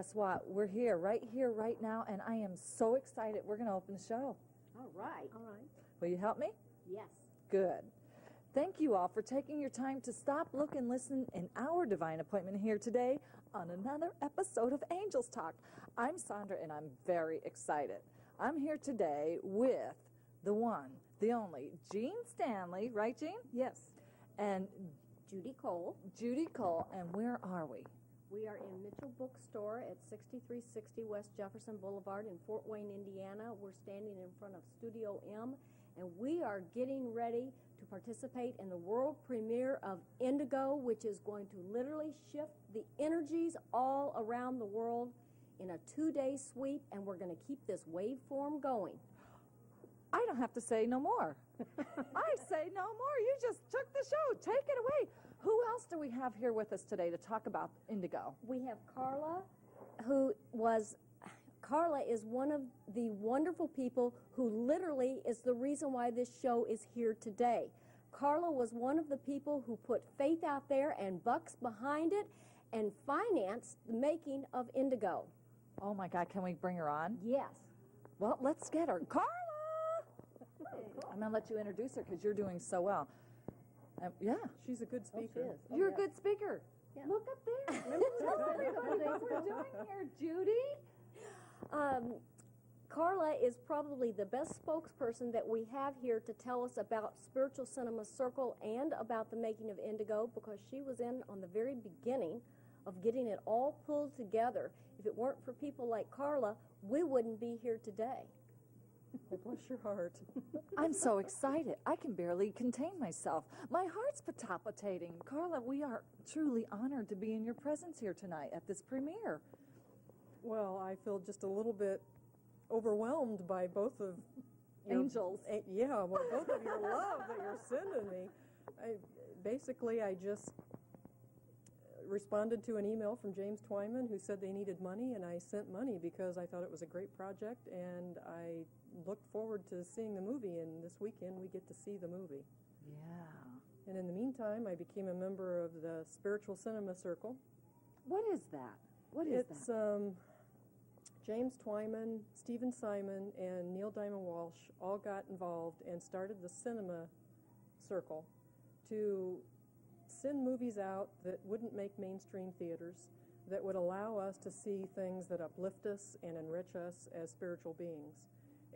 guess what? We're here, right now, and I am so excited. We're going to open the show. All right. All right. Will you help me? Yes. Good. Thank you all for taking your time to stop, look, and listen in our divine appointment here today on another episode of Angels Talk. I'm Sandra, and I'm very excited. I'm here today with the one, the only, Jean Stanley. Right, Jean? Yes. And Judy Cole. Judy Cole. And where are we? We are in Mitchell Bookstore at 6360 West Jefferson Boulevard in Fort Wayne, Indiana. We're standing in front of Studio M, and we are getting ready to participate in the world premiere of Indigo, which is going to literally shift the energies all around the world in a 2-day sweep, and we're going to keep this waveform going. I don't have to say no more. I say no more. You just took the show. Take it away. Who else do we have here with us today to talk about Indigo? We have Carla, Carla is one of the wonderful people who literally is the reason why this show is here today. Carla was one of the people who put faith out there and bucks behind it and financed the making of Indigo. Oh, my God. Can we bring her on? Yes. Well, let's get her. Carla! I'm going to let you introduce her because you're doing so well. Yeah. She's a good speaker. Oh, You're a good speaker. Yeah. Look up there. Tell everybody what we're doing here, Judy. Carla is probably the best spokesperson that we have here to tell us about Spiritual Cinema Circle and about the making of Indigo, because she was in on the very beginning of getting it all pulled together. If it weren't for people like Carla, we wouldn't be here today. Oh, bless your heart. I'm so excited. I can barely contain myself. My heart's palpitating. Carla, we are truly honored to be in your presence here tonight at this premiere. Well, I feel just a little bit overwhelmed by both of your... Angels. Yeah, well, both of your love that you're sending me. I just responded to an email from James Twyman who said they needed money, and I sent money because I thought it was a great project, and I looked forward to seeing the movie, and this weekend we get to see the movie. Yeah. And in the meantime, I became a member of the Spiritual Cinema Circle. What is that? What is It's that? James Twyman, Stephen Simon, and Neal Donald Walsh all got involved and started the Cinema Circle to send movies out that wouldn't make mainstream theaters, that would allow us to see things that uplift us and enrich us as spiritual beings.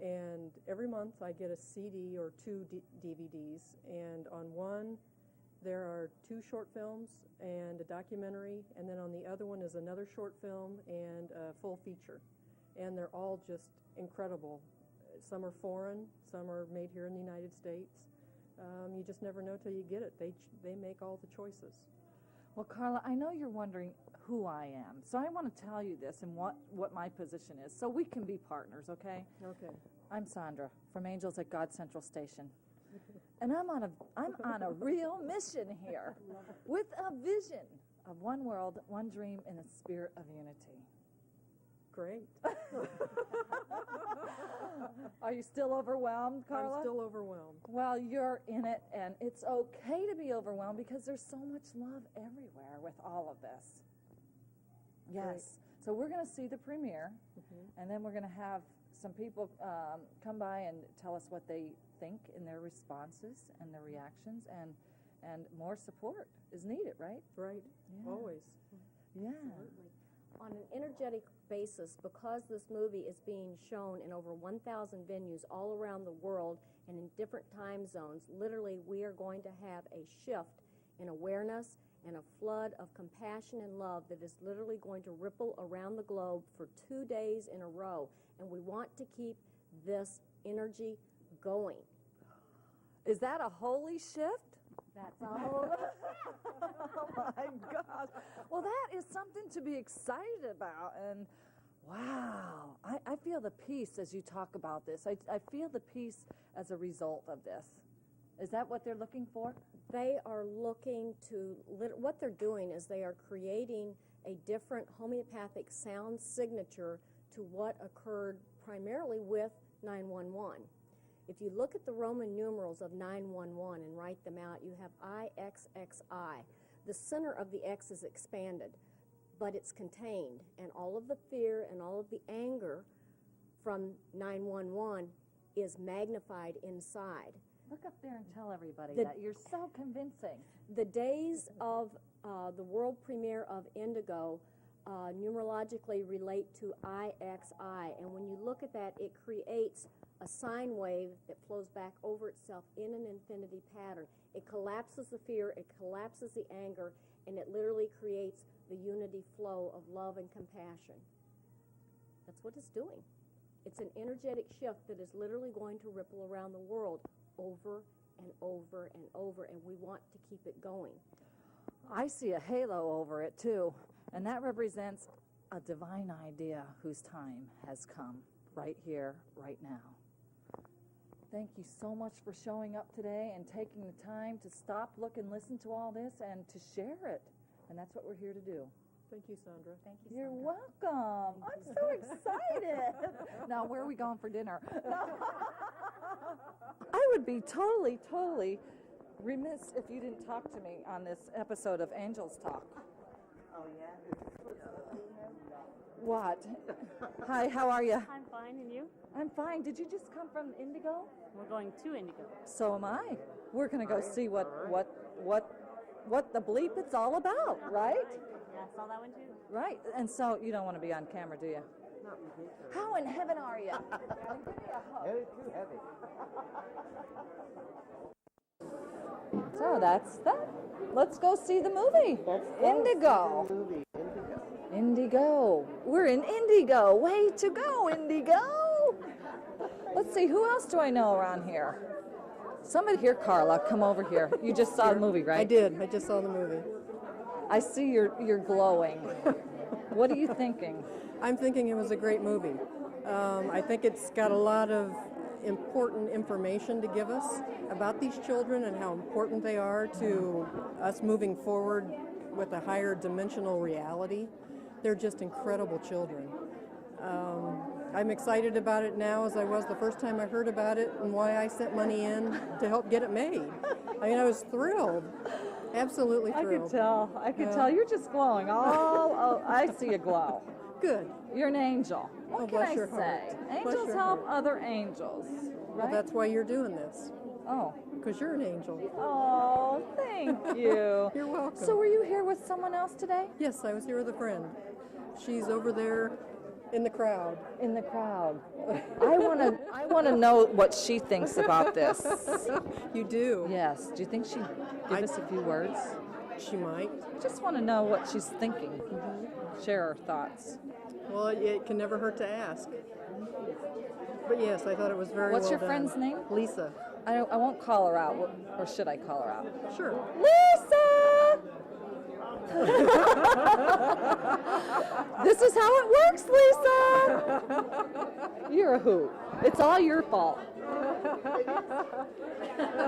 And every month I get a CD or 2 DVDs, and on one there are 2 short films and a documentary, and then on the other one is another short film and a full feature. And they're all just incredible. Some are foreign, some are made here in the United States. You just never know till you get it. They make all the choices. Well, Carla, I know you're wondering who I am, so I want to tell you this and what my position is, so we can be partners, okay? Okay. I'm Sandra from Angels at God Central Station, and I'm on a real mission here, with a vision of one world, one dream, in a spirit of unity. Great. Are you still overwhelmed, Carla? I'm still overwhelmed. Well, you're in it, and it's okay to be overwhelmed because there's so much love everywhere with all of this. Yes. Great. So we're going to see the premiere, and then we're going to have some people come by and tell us what they think in their responses and their reactions, and more support is needed, right? Right. Yeah. Always. Yeah. Absolutely. On an energetic basis, because this movie is being shown in over 1,000 venues all around the world and in different time zones, literally we are going to have a shift in awareness and a flood of compassion and love that is literally going to ripple around the globe for 2 days in a row. And we want to keep this energy going. Is that a holy shift? That's a whole... Oh, my gosh. Well, that is something to be excited about. And, wow, I feel the peace as you talk about this. I feel the peace as a result of this. Is that what they're looking for? They are looking to... What they're doing is they are creating a different homeopathic sound signature to what occurred primarily with 911. If you look at the Roman numerals of 911 and write them out, you have IXXI. The center of the X is expanded. but it's contained. And all of the fear and all of the anger from 911 is magnified inside. Look up there and tell everybody The- that. You're so convincing. The days of the world premiere of Indigo numerologically relate to IXI, and when you look at that, it creates a sine wave that flows back over itself in an infinity pattern. It collapses the fear, it collapses the anger, and it literally creates the unity flow of love and compassion. That's what it's doing. It's an energetic shift that is literally going to ripple around the world over and over and over, and we want to keep it going. I see a halo over it, too, and that represents a divine idea whose time has come right here, right now. Thank you so much for showing up today and taking the time to stop, look, and listen to all this and to share it. And that's what we're here to do. Thank you, Sandra. Thank you, You're Sandra. welcome. I'm so excited. Now, where are we going for dinner? I would be totally remiss if you didn't talk to me on this episode of Angels Talk. Oh, yeah? What? Hi, how are you? I'm fine, and you? I'm fine. Did you just come from Indigo? We're going to Indigo. So am I. We're going to go see what the bleep it's all about, right? Yeah, I saw that one too. Right. And so you don't want to be on camera, do you? Not ridiculous. How in heaven are you? Give me a hug. Very too heavy. So that's that. Let's go see the movie. Indigo. Movie, Indigo. Indigo. We're in Indigo. Way to go, Indigo. Let's see, who else do I know around here? Somebody here, Carla, come over here. You just saw the movie, right? I did. I just saw the movie. I see you're glowing. What are you thinking? I'm thinking it was a great movie. I think it's got a lot of important information to give us about these children and how important they are to us moving forward with a higher dimensional reality. They're just incredible children. I'm excited about it now as I was the first time I heard about it and why I sent money in to help get it made. I mean, I was thrilled. Absolutely thrilled. I could tell. You're just glowing. I see a glow. Good. You're an angel. What Oh, can bless I your say? heart. Bless Angels your help heart. other angels. Well, Right? that's why you're doing this, Oh. because you're an angel. Oh, thank you. You're welcome. So were you here with someone else today? Yes, I was here with a friend. She's over there in the crowd. In the crowd. I want to know what she thinks about this. You do? Yes. Do you think she'd give us a few words? She might. Just want to know what she's thinking. Share her thoughts. Well, it can never hurt to ask. But yes, I thought it was very What's well your done. friend's name? Lisa. I won't call her out, or should I call her out? Sure. Lisa! This is how it works, Lisa! You're a hoot. It's all your fault.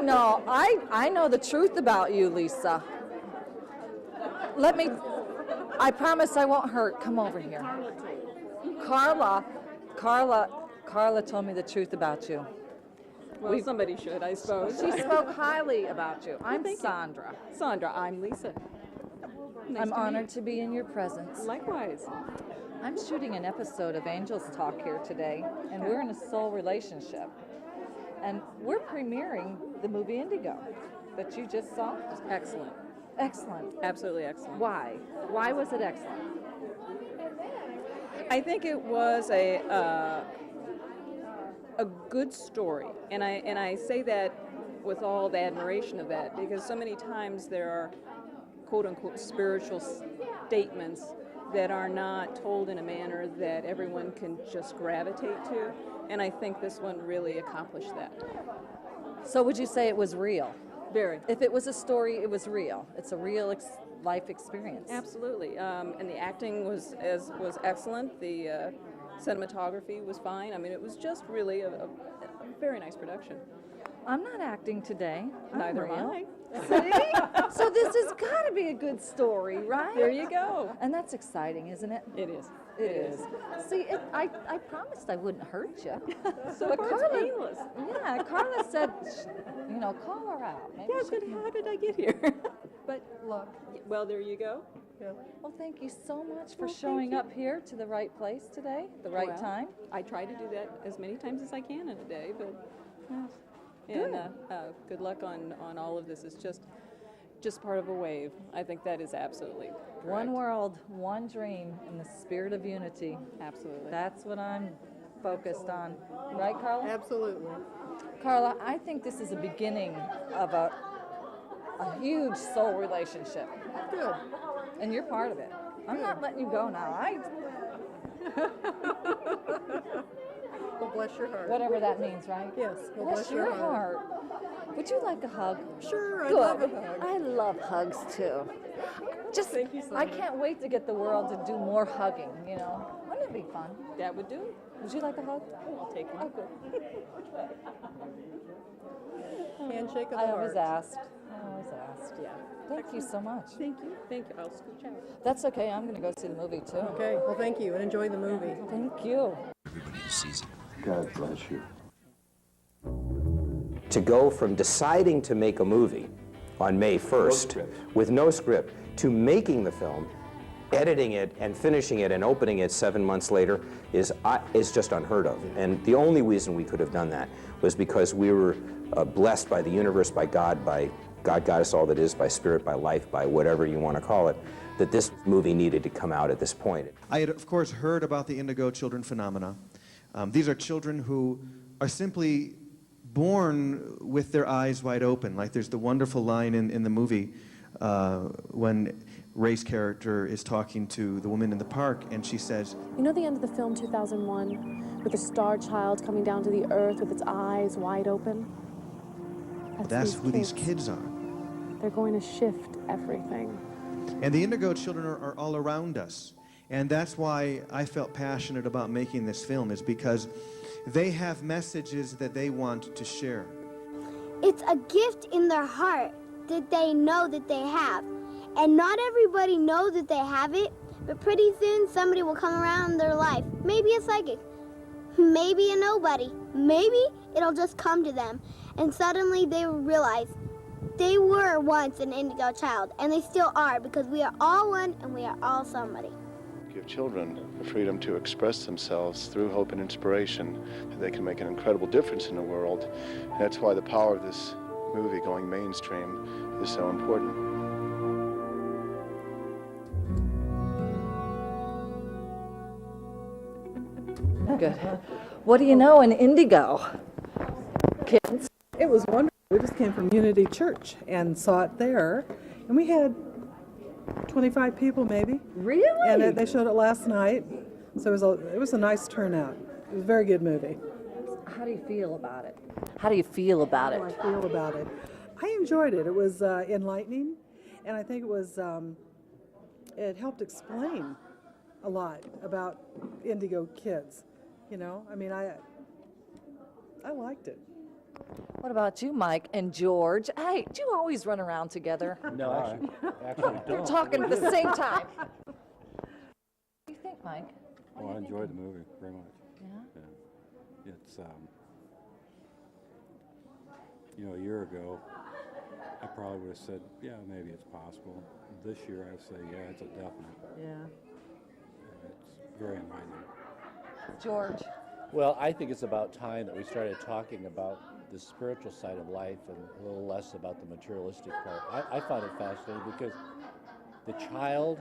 No, I know the truth about you, Lisa. I promise I won't hurt. Come over here. Carla told me the truth about you. Well, somebody should, I suppose. She spoke highly about you. I'm thank you. Sandra. Sandra, I'm Lisa. Nice I'm to honored to be in your presence. Likewise. I'm shooting an episode of Angels Talk here today, and we're in a soul relationship. And we're premiering the movie Indigo that you just saw. Excellent. Excellent. Absolutely excellent. Why? Why was it excellent? I think it was a good story, and I say that with all the admiration of that, because so many times there are quote-unquote spiritual statements that are not told in a manner that everyone can just gravitate to, and I think this one really accomplished that. So would you say it was real? Very. If it was a story, it was real. It's a real life experience. Absolutely, and the acting was excellent. The cinematography was fine. I mean, it was just really a very nice production. I'm not acting today. I'm Neither am real. I. See? So this has got to be a good story, right? There you go. And that's exciting, isn't it? It is. It is. See, I promised I wouldn't hurt you. So But far Carla, it's painless. yeah, Carla said, call her out. Maybe Yeah, she but can- how did I get here? But luck. Well, there you go. Yeah. Well, thank you so much for showing up here to the right place today, the right Well, time. I try to do that as many times as I can in a day, but and good luck on all of this. It's just part of a wave. I think that is absolutely correct. One world, one dream, in the spirit of unity. Absolutely. That's what I'm focused on. Right, Carla? Absolutely. Carla, I think this is a beginning of a huge soul relationship. Good. And you're part of it. I'm not letting you go now. Well, bless your heart. Whatever that means, right? Yes. Well, Bless your heart. Would you like a hug? Sure, I Good. love a hug. I love hugs too. Just, Thank you, I Sandra. can't wait to get the world to do more hugging, you know. Wouldn't it be fun? That would do it. Would you like a hug? I'll take one. Handshake of the I heart. always asked. Yeah. Thank you so much. Thank you. Thank you. I'll scooch out. That's okay. I'm going to go see the movie too. Okay, well, thank you, and enjoy the movie. Thank you. Everybody who sees it. God bless you. To go from deciding to make a movie on May 1st script. with no script to making the film, editing it and finishing it and opening it 7 months later is just unheard of. And the only reason we could have done that was because we were blessed by the universe, by God got us all that is, by spirit, by life, by whatever you want to call it, that this movie needed to come out at this point. I had, of course, heard about the indigo children phenomena. These are children who are simply born with their eyes wide open. Like there's the wonderful line in the movie when Ray's character is talking to the woman in the park, and she says, You know the end of the film 2001, with the star child coming down to the earth with its eyes wide open? that's who these kids are. They're going to shift everything. And the indigo children are all around us. And that's why I felt passionate about making this film, is because they have messages that they want to share. It's a gift in their heart that they know that they have. And not everybody knows that they have it, but pretty soon somebody will come around in their life. Maybe a psychic, maybe a nobody, maybe it'll just come to them. And suddenly they will realize they were once an indigo child, and they still are, because we are all one and we are all somebody. Give children the freedom to express themselves through hope and inspiration, that they can make an incredible difference in the world. And that's why the power of this movie going mainstream is so important. Good. What do you know in indigo? Kids? It was wonderful. We just came from Unity Church and saw it there, and we had 25 people maybe. Really? And they showed it last night, so it was a nice turnout. It was a very good movie. How do you feel about it? How do you feel about it? How do I feel about it? I enjoyed it. It was enlightening, and I think it was it helped explain a lot about indigo kids. You know, I mean, I liked it. What about you, Mike and George? Hey, do you always run around together? No, actually You're don't. talking at the same time. What do you think, Mike? Oh, I enjoyed the movie very much. Yeah? Yeah. It's, a year ago, I probably would have said, yeah, maybe it's possible. This year, I'd say, yeah, it's a definite. Yeah. It's very enlightening. George? Well, I think it's about time that we started talking about the spiritual side of life and a little less about the materialistic part. I found it fascinating because the child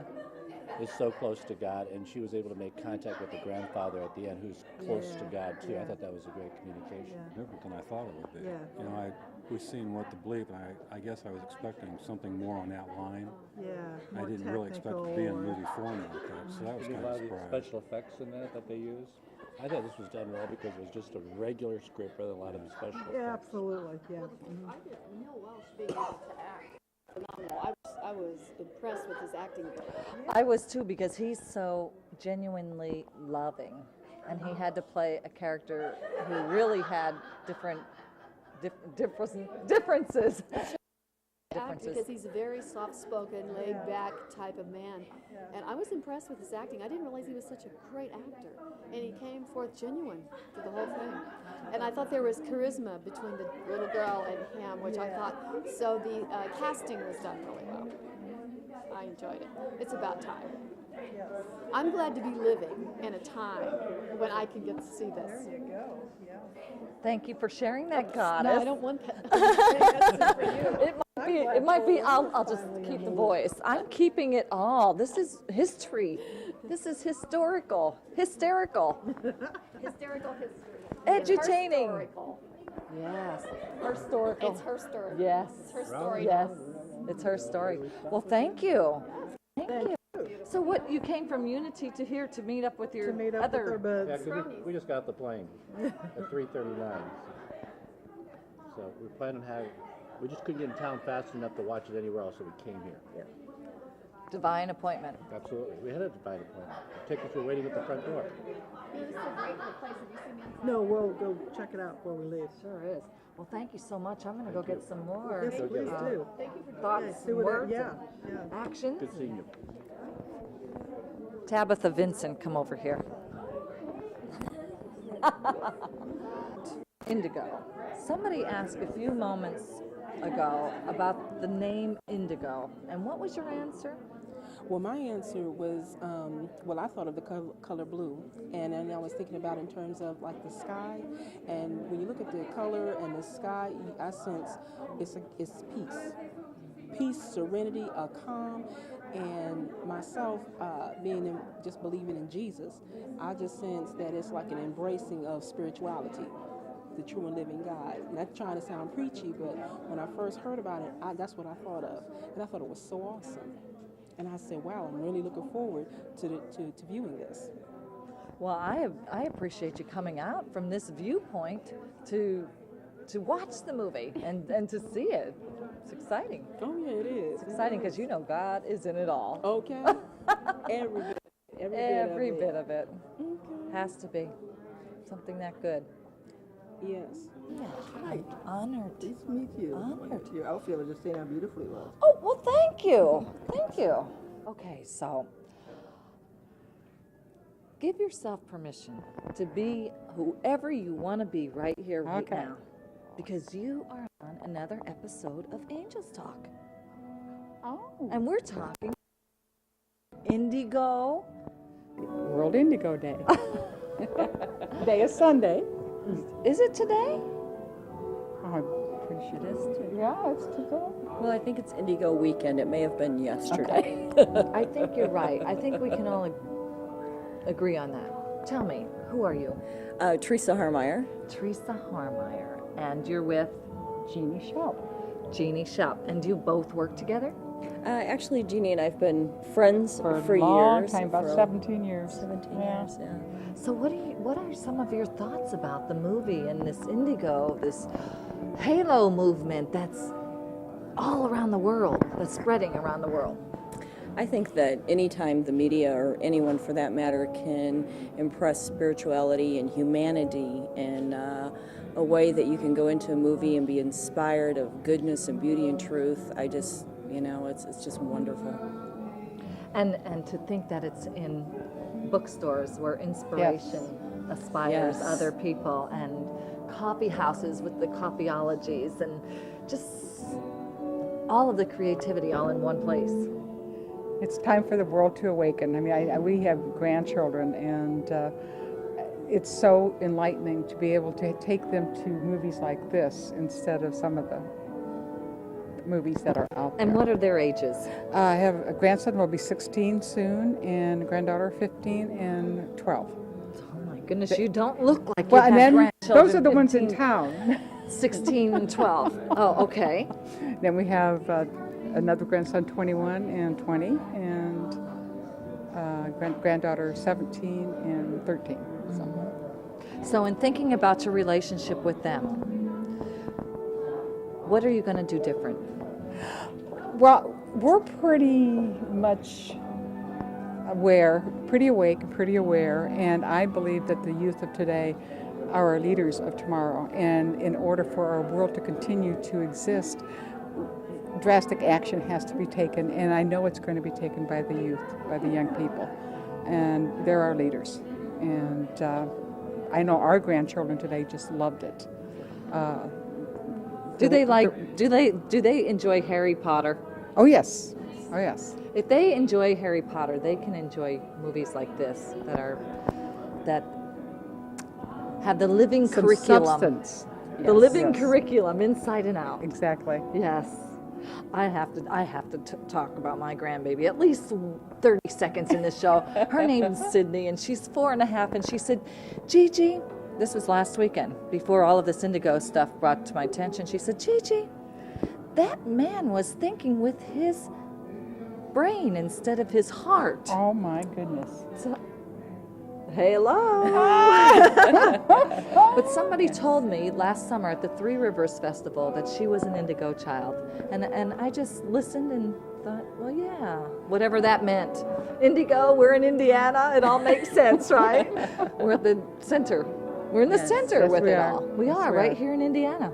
is so close to God, and she was able to make contact with the grandfather at the end, who's close to God too. I thought that was a great communication. Different than I thought it would be. Yeah. We've seen What to Believe, and I guess I was expecting something more on that line. Yeah. I more didn't really expect it to be in movie form like that, so that was You kind know, of the surprising. special effects in that they used. I thought this was done well because it was just a regular script rather than a lot of special effects. Yeah, absolutely. Yeah. I did Neal Walsh being able to act phenomenal. I was impressed with his acting ability. I was too, because he's so genuinely loving, and he had to play a character who really had differences. Because he's a very soft-spoken, laid-back type of man. And I was impressed with his acting. I didn't realize he was such a great actor. And he came forth genuine through the whole thing. And I thought there was charisma between the little girl and him, which I thought, so the casting was done really well. I enjoyed it. It's about time. I'm glad to be living in a time when I can get to see this. There you go. Yeah. Thank you for sharing that, Goddess. No, I don't want that. That's for you. It might be, I'll just keep the voice. I'm keeping it all. This is history. This is hysterical. Hysterical history. Edutaining. It's historical. Yes. Historical. It's her story. Yes. It's her story. Yes. It's her story. Well, thank you. Thank you. So what, you came from Unity to here to meet up with your other... Yeah, 'cause we just got off the plane at 3:39. So we plan on having, we just couldn't get in town fast enough to watch it anywhere else, so we came here. Divine appointment. Absolutely. We had a divine appointment. The tickets were waiting at the front door. No, we'll go check it out before we leave. Sure is. Well, thank you so much. I'm going to go get some more. Yes, please do. Thoughts, See what words, yeah. actions. Good seeing you. Tabitha Vincent, come over here. Indigo. Somebody asked a few moments ago about the name Indigo, and what was your answer? Well, my answer was, well, I thought of the color blue, and then I was thinking about in terms of like the sky, and when you look at the color and the sky, I sense it's peace, serenity, a calm, and myself just believing in Jesus, I just sense that it's like an embracing of spirituality, the true and living God. Not trying to sound preachy, but when I first heard about it, that's what I thought of, and I thought it was so awesome. And I said, wow, I'm really looking forward to viewing this. Well, I appreciate you coming out from this viewpoint to watch the movie and to see it. It's exciting. Oh, yeah, it is. It's exciting because you know God is in it all. Okay. Every bit of it. Okay. Has to be something that good. Yes. Yeah. Hi. Honored. Nice to meet you. Honored. I feel just saying how beautiful it was. Oh, well, thank you. Thank you. Okay, so give yourself permission to be whoever you want to be right here, right now. Because you are on another episode of Angels Talk. Oh. And we're talking Indigo. World Indigo Day. Today is Sunday. Is it today? I'm pretty sure it is today. Yeah, it's today. Well, I think it's Indigo weekend. It may have been yesterday. I think you're right. I think we can all agree on that. Tell me, who are you? Teresa Harmeyer. Teresa Harmeyer. And you're with? Jeannie Shoup. Jeannie Shoup. And do you both work together? Actually, Jeannie and I have been friends for a long years. time, about 17 years. 17 years, yeah. So what are some of your thoughts about the movie and this Indigo, this halo movement that's all around the world, that's spreading around the world? I think that anytime the media, or anyone for that matter, can impress spirituality and humanity in a way that you can go into a movie and be inspired of goodness and beauty and truth, I just, it's just wonderful. And to think that it's in bookstores where inspiration aspires other people, and coffee houses with the coffeeologies, and just all of the creativity all in one place. It's time for the world to awaken. I mean, we have grandchildren, and it's so enlightening to be able to take them to movies like this instead of some of the movies that are out there. And what are their ages? I have a grandson will be 16 soon, and a granddaughter 15 and 12. Oh my goodness, you don't look like well, you and have then grandchildren. those are the 15, ones in town. 16 and 12. Oh, okay. Then we have another grandson, 21 and 20, and granddaughter 17 and 13. So in thinking about your relationship with them, what are you going to do different? Well, we're pretty much aware, pretty awake, and pretty aware, and I believe that the youth of today are our leaders of tomorrow, and in order for our world to continue to exist, drastic action has to be taken, and I know it's going to be taken by the youth, by the young people, and they're our leaders. And I know our grandchildren today just loved it. Do they enjoy Harry Potter? Oh yes, Oh, yes. If they enjoy Harry Potter, they can enjoy movies like this that have the living Some curriculum. substance. The living Yes. curriculum inside and out. Exactly. Yes. I have to talk about my grandbaby at least 30 seconds in this show. Her name's Sydney, and she's 4.5, and she said, Gigi, this was last weekend, before all of this indigo stuff brought to my attention, she said, Gigi, that man was thinking with his brain instead of his heart. Oh, my goodness. So, hello. But somebody told me last summer at the Three Rivers Festival that she was an indigo child. And I just listened and thought, well, yeah, whatever that meant. Indigo, we're in Indiana, it all makes sense, right? We're at the center. We're in the center yes, with we it are. all. We Yes, are, we right are. here in Indiana.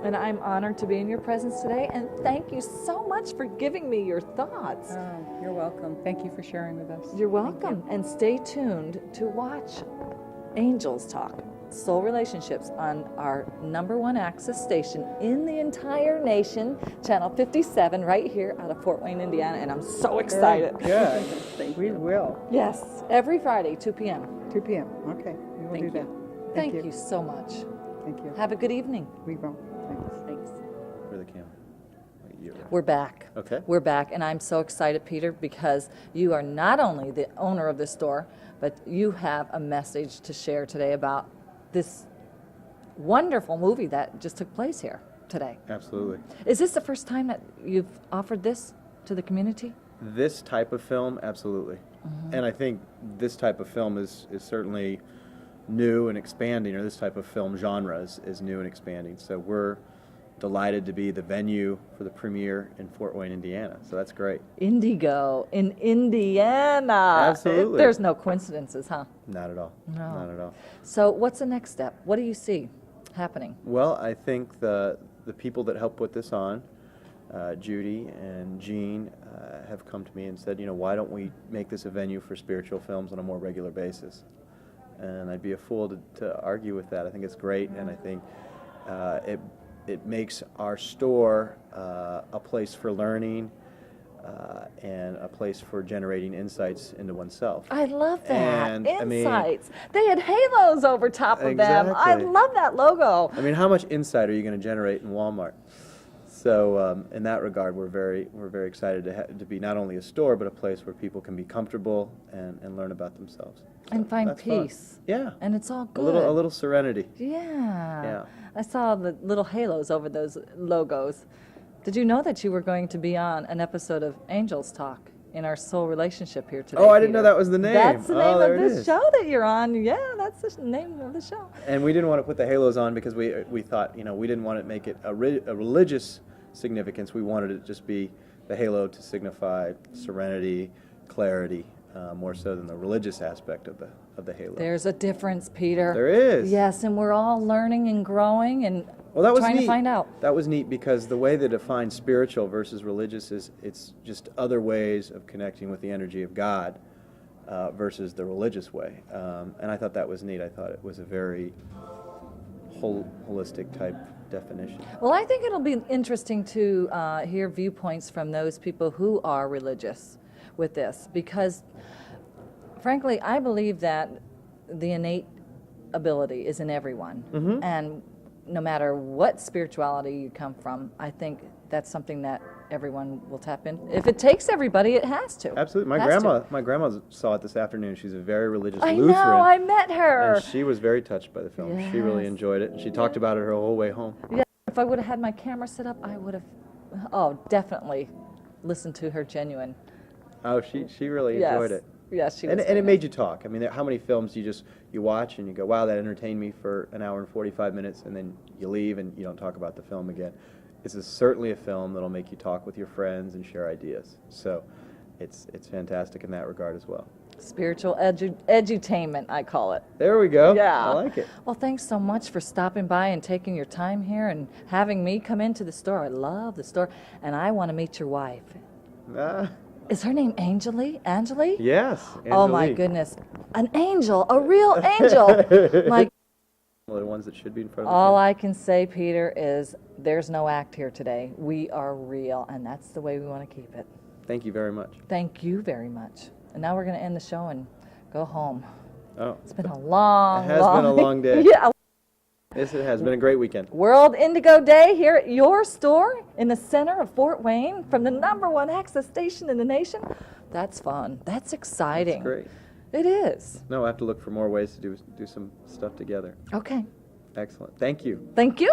And I'm honored to be in your presence today, and thank you so much for giving me your thoughts. Oh, you're welcome. Thank you for sharing with us. You're welcome. And stay tuned to watch Angels Talk, Soul Relationships, on our #1 access station in the entire nation, Channel 57, right here out of Fort Wayne, Indiana. And I'm so excited. Good. We will. Yes, every Friday, 2 p.m. 2 p.m. Okay. We will do that. Thank you so much. Thank you. Have a good evening. We will. Thanks. For the camera. We're back. Okay. We're back, and I'm so excited, Peter, because you are not only the owner of the store, but you have a message to share today about this wonderful movie that just took place here today. Absolutely. Is this the first time that you've offered this to the community? This type of film, absolutely. And I think this type of film is certainly new and expanding, or this type of film genre is new and expanding. So we're delighted to be the venue for the premiere in Fort Wayne, Indiana. So that's great. Indigo in Indiana. Absolutely. There's no coincidences, huh? Not at all. No. Not at all. So what's the next step? What do you see happening? Well, I think the people that helped put this on, Judy and Jean, have come to me and said, why don't we make this a venue for spiritual films on a more regular basis? And I'd be a fool to argue with that. I think it's great, and I think it makes our store a place for learning and a place for generating insights into oneself. I love that. And, I mean, Insights. They had halos over top of them. I Exactly. love that logo. I mean, how much insight are you going to generate in Walmart? So in that regard, we're very excited to be not only a store, but a place where people can be comfortable and learn about themselves. And find that's fun. peace. Yeah. And it's all A good. little serenity. Yeah. Yeah. I saw the little halos over those logos. Did you know that you were going to be on an episode of Angels Talk in our soul relationship here today? Oh, I didn't Peter? know that was the name. That's the Oh, name there of it this is. show that you're on. Yeah, that's the name of the show. And we didn't want to put the halos on because we thought, we didn't want to make it a religious significance. We wanted it to just be the halo to signify serenity, clarity, more so than the religious aspect of the halo. There's a difference, Peter. There is. Yes, and we're all learning and growing and Well, that was trying neat. to find out. That was neat because the way they define spiritual versus religious is it's just other ways of connecting with the energy of God versus the religious way. And I thought that was neat. I thought it was a very holistic type definition. Well, I think it'll be interesting to hear viewpoints from those people who are religious with this, because frankly, I believe that the innate ability is in everyone. Mhm. And no matter what spirituality you come from, I think that's something that everyone will tap in. If it takes everybody, it has to. Absolutely. Has to. My grandma saw it this afternoon. She's a very religious I Lutheran. know, I met her. And she was very touched by the film. She really Yes. enjoyed it, and she talked about it her whole way home. Yeah, if I would have had my camera set up, I would have, definitely listened to her genuine. Oh, she really Yes. enjoyed it. Yes, she and was it very made you talk. I mean, how many films you watch and you go, wow, that entertained me for an hour and 45 minutes, and then you leave and you don't talk about the film again. This is certainly a film that'll make you talk with your friends and share ideas. So it's fantastic in that regard as well. Spiritual edutainment, I call it. There we go. Yeah. I like it. Well, thanks so much for stopping by and taking your time here and having me come into the store. I love the store, and I want to meet your wife. Ah. Is her name Angeli? Angeli? Yes. Oh my Angelique. goodness. An angel, a real angel. My Well, the ones that should be in front of All I can say, Peter, is there's no act here today. We are real, and that's the way we want to keep it. Thank you very much. Thank you very much. And now we're going to end the show and go home. Oh. It's been a long, It has been a long day. Yeah. Yes, it has been a great weekend. World Indigo Day here at your store in the center of Fort Wayne from the #1 access station in the nation. That's fun. That's exciting. That's great. It is. No, I have to look for more ways to do some stuff together. Okay. Excellent. Thank you. Thank you.